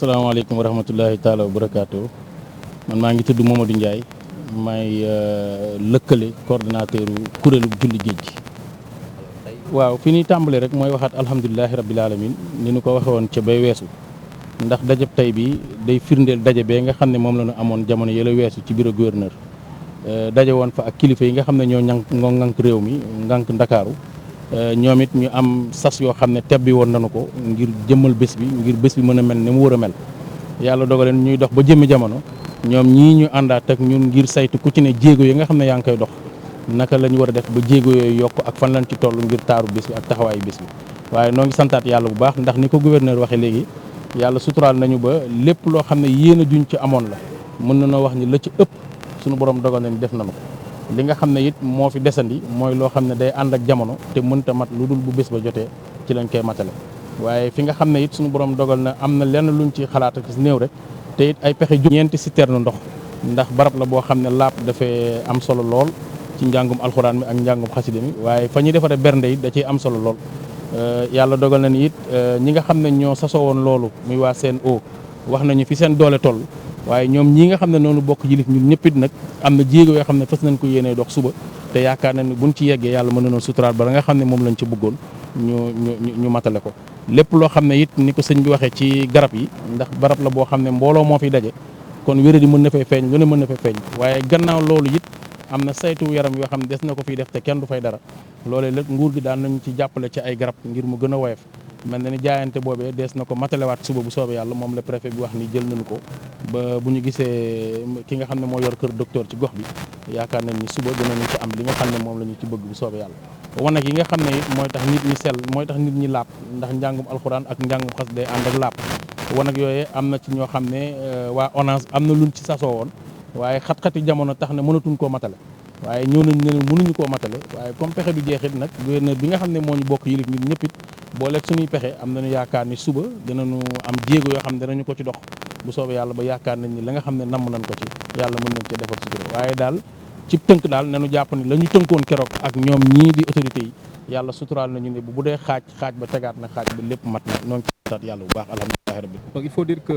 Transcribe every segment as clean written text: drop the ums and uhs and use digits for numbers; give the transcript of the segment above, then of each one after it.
asalaamaaleykum wa rahmatullahi taala wa barakaatu man maa ngi tudd Mamadou Ndiaye maay lëkkale coordonnateur kuréelu julli géej gi. waaw fi ñuy tàmbale rek mooy waxaat alhamdulilahi rabbil alamin ni ñu ko waxe woon ca bay weesu ndax dajab tey bi day firndeel daje bee nga xam ne moom la ñu amoon jamono yële weesu ci bureau gouverneur daje woon fa ak kilifa yi nga xam ne ñoo ŋànk réew mi ŋànk ndakaaru ñoom it ñu am sas yoo xam ne tebbi woon nañu ko ngir jëmmal bés bi ngir bés bi mën a mel ni mu war a mel yàlla dogaleen ñuy dox ba jëmmi jamono ñoom ñii ñu àndaat ak ñun ngir saytu ku ci ne jéego yi nga xam ne yaa ngi koy dox naka la ñu war a def ba jéego yooyu yokk ak fan lañ ci toll ngir taaru bés bi ak taxawaayu bés bi waaye noo ngi santaat yàlla bu baax ndax ni ko gouverneur waxee léegi yàlla suturaal nañu ba lépp loo xam ne yéen a juñ ci amoon la mën na noo wax ni la ci ëpp suñu borom dogal na ni def nañu ko li nga xam ne it moo fi desandi mooy loo xam ne day ànd ak jamono te mënta mat lu dul bu bés ba jotee ci lañ koy matale waaye fi nga xam ne it suñu borom dogal na am na lenn luñ ci xalaat ak néew rek te it ay pexe ñeenti citerne ndox ndax barab la boo xam ne laab dafay am solo lool ci njàngum alxuraan mi ak njàngum xasida mi waaye fa ñuy defaree bernde it da ciy am solo lool yàlla dogal na ni it ñi nga xam ne ñoo sasoo woon loolu muy waa CNO wax nañu fi seen doole toll waaye ñoom ñii nga xam ne noonu bokk jilif ñun ñëpp it nag am na jéego yoo xam ne fas nañ ko yéenee dox suba te yaakaar na ni buñ ci yeggee yàlla mën na noon suturaal ba la nga xam ne moom lañ ci bëggoon ñu matale ko lépp loo xam ne it ni ko sëñ bi waxee ci garab yi ndax barab la boo xam ne mbooloo moo fi daje kon wéradi mën na fay feeñ lu ne mën na fay feeñ waaye gannaaw loolu it am na saytu yaram yoo xam ne des na ko fiy def te kenn du fay dara loolee lépp nguur gi daan nañu ci jàppale ci ay garab ngir mu gën a woyof mel na ni jaayante boobee dees na ko matalewaat suba bu soobee yàlla moom la préfet bi wax ni jël nañu ko ba bu ñu gisee ki nga xam ne moo yor kër docteur ci gox bi yaakaar nañ ni suba dinañu ci am li nga xam ne moom la ñu ci bëgg bu soobee yàlla wanag yi nga xam ne it mooy tax nit ñi sell mooy tax nit ñi laab ndax njàngum alxuraan ak njàngum xas day ànd ak laab wanag yooyee am na ci ñoo xam ne waa ONAS am na luñ ci sasoo woon waaye xat-xati jamono tax ne mënatuñ koo matale waaye ñëw nañ ne mënuñu koo matale waaye comme pexe bi jeexit nag gouverneur bi nga xam ne moo ñu bokk yilif ñun ñëpp it booleeg suñuy pexe am nañu yaakaar ni suba dinañu am jéego yoo xam ne danañu ko ci dox bu soobee yàlla ba yaakaar nañ ni la nga xam ne namm nañ ko ci yàlla mën nañ ci defal sutura waaye daal ci tënk daal nañu jàpp ni la ñu tënkoon keroog ak ñoom ñii di autorités yi yàlla suturaal nañu ne bu dee xaaj ba tegaat na xaaj ba lépp mat na noonu ci santaat yàlla bu baax alhamdulilah rabbi. Donc il faut dire que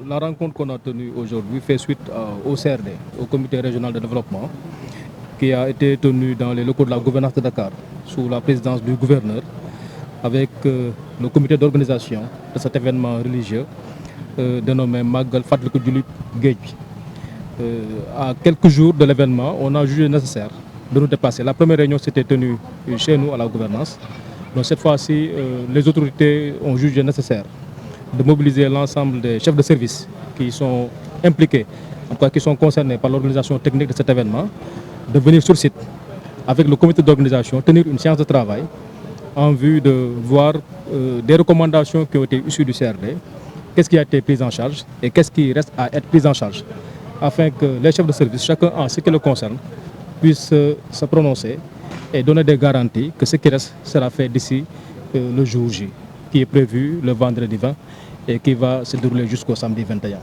la rencontre qu'on a tenue aujourd'hui fait suite au CRD, au comité régional de développement, qui a été tenu dans les locaux de la gouvernance de Dakar sous la présidence du gouverneur avec le comité d'organisation de cet événement religieux dénommé Magal Fàttaliku Julli Géej bi. À quelques jours de l'événement, on a jugé nécessaire de nous déplacer. La première réunion s'était tenue chez nous à la gouvernance. Donc cette fois-ci, les autorités ont jugé nécessaire de mobiliser l'ensemble des chefs de service qui sont impliqués, en tout cas qui sont concernés par l'organisation technique de cet événement, de venir sur site avec le comité d'organisation, tenir une séance de travail en vue de voir des recommandations qui ont été issues du CRD, qu'est-ce qui a été pris en charge et qu'est-ce qui reste à être pris en charge, afin que les chefs de service, chacun en ce qui le concerne, puissent se prononcer et donner des garanties que ce qui reste sera fait d'ici le jour J, qui est prévu le vendredi 20 et qui va se dérouler jusqu'au samedi 21.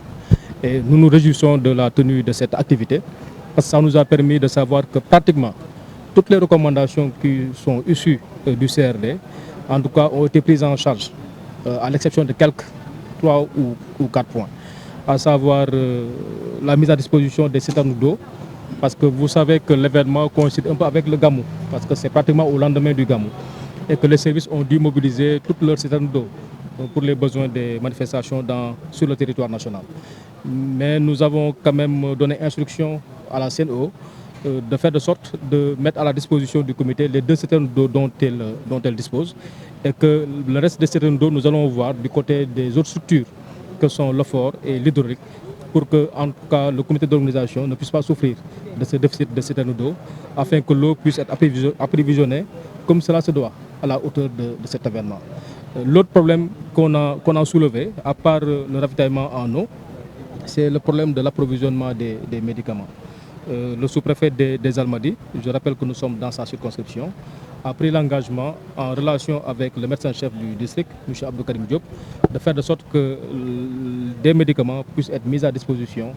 Et nous nous réjouissons de la tenue de cette activité, parce que ça nous a permis de savoir que pratiquement toutes les recommandations qui sont issues du CRD, en tout cas, ont été prises en charge, à l'exception de quelques 3 ou 4 points, à savoir la mise à disposition des citernes d'eau, parce que vous savez que l'événement coïncide un peu avec le Gamou, parce que c'est pratiquement au lendemain du Gamou, et que les services ont dû mobiliser toutes leurs citernes d'eau pour les besoins des manifestations sur le territoire national. Mais nous avons quand même donné instruction à la CNO de faire de sorte de mettre à la disposition du comité les 2 citernes d'eau dont elle dispose, et que le reste des citernes d'eau, nous allons voir du côté des autres structures que sont l'OFOR et l'hydraulique, pour que en tout cas le comité d'organisation ne puisse pas souffrir de ce déficit de citernes d'eau, afin que l'eau puisse être approvisionnée comme cela se doit à la hauteur de cet événement. L'autre problème qu'on a soulevé, à part le ravitaillement en eau, c'est le problème de l'approvisionnement des médicaments. Le sous-préfet des Almadies, je rappelle que nous sommes dans sa circonscription, a pris l'engagement en relation avec le médecin-chef du district, M. Abdou Karim Diop, de faire de sorte que des médicaments puissent être mis à disposition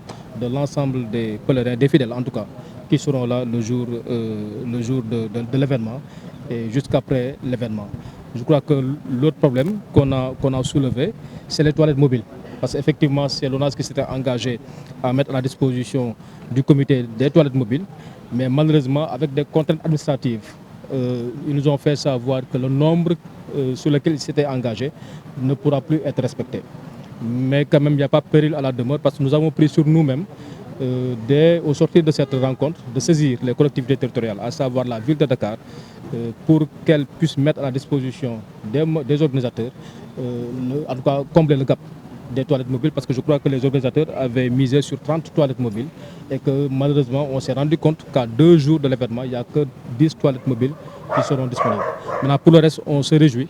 de l'ensemble des pèlerins, des fidèles en tout cas, qui seront là le jour de l'événement et jusqu'après l'événement. Je crois que l'autre problème qu'on a soulevé, c'est les toilettes mobiles. parce qu'effectivement c'est l'ONAS qui s'était engagé à mettre à la disposition du comité des toilettes mobiles, mais malheureusement avec des contraintes administratives, ils nous ont fait savoir que le nombre sur lequel ils s'étaient engagés ne pourra plus être respecté. Mais quand même, il n'y a pas péril à la demeure parce que nous avons pris sur nous-mêmes, au sortir de cette rencontre, de saisir les collectivités territoriales, à savoir la ville de Dakar, pour qu'elles puissent mettre à la disposition des organisateurs, en tout cas combler le gap des toilettes mobiles, parce que je crois que les organisateurs avaient misé sur 30 toilettes mobiles et que malheureusement on s'est rendu compte qu'à 2 jours de l'événement, il n'y a que 10 toilettes mobiles qui seront disponibles. Maintenant pour le reste, on se réjouit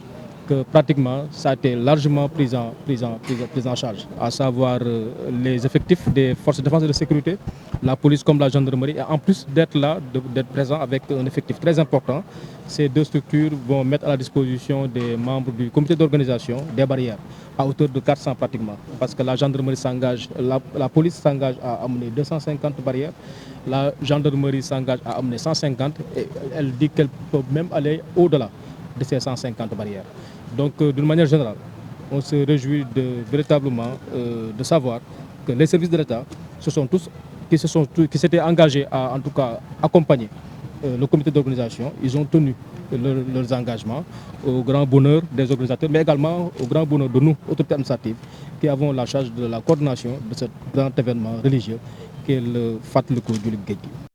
que pratiquement ça a été largement pris en charge, à savoir les effectifs des forces de défense et de sécurité, la police comme la gendarmerie, et en plus d'être là, d'être présent avec un effectif très important, ces deux structures vont mettre à la disposition des membres du comité d'organisation des barrières à hauteur de 400 pratiquement, parce que la gendarmerie s'engage, la police s'engage à amener 250 barrières, la gendarmerie s'engage à amener 150 et elle dit qu'elle peut même aller au-delà de ces 150 barrières. Donc d'une manière générale, on se réjouit véritablement de savoir que les services de l'État qui s'étaient engagés à en tout cas accompagner le comité d'organisation, ils ont tenu leurs engagements au grand bonheur des organisateurs, mais également au grand bonheur de nous, autorités administratives, qui avons la charge de la coordination de ce grand événement religieux qu'est le Fàttaliku Julli Géej gi.